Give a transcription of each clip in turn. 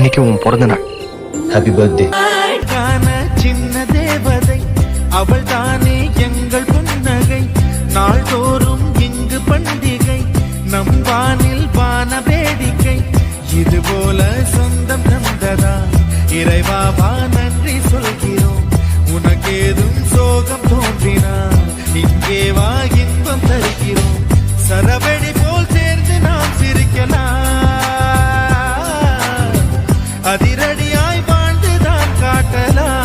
இன்னைக்கு உன் பிறந்த நாள். Happy birthday. சின்ன தேவதை அவள் தானே எங்கள் புன்னகை. நாள்தோறும் இங்கு பண்டிகை, நம் வானில் வான வேடிக்கை. இது போல சொந்தம் தந்ததா இறைவாவா நன்றி சொல்கிறோம். உனக்கேதும் சோகம் தோன்றினா இங்கே வா இன்பம் தருகிறோம். சரவெடி போல் சேர்ந்து நாம் சிரிக்கலாம், அதிரடியாய் வாழ்ந்துதான் காட்டலாம்.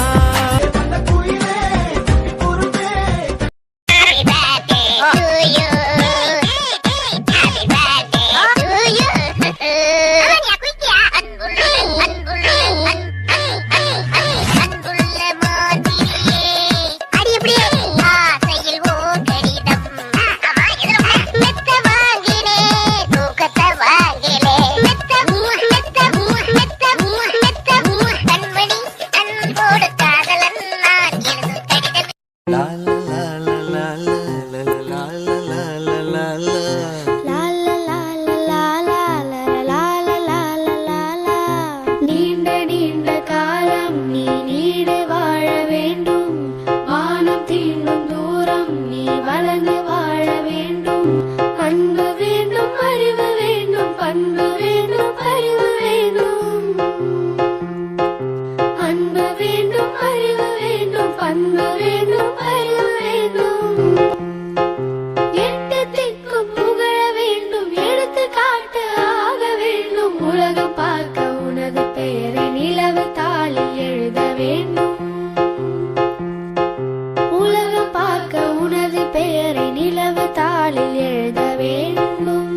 உலகம் பார்க்க உனது பெயரை நிலவு தாளில் எழுத வேண்டும்.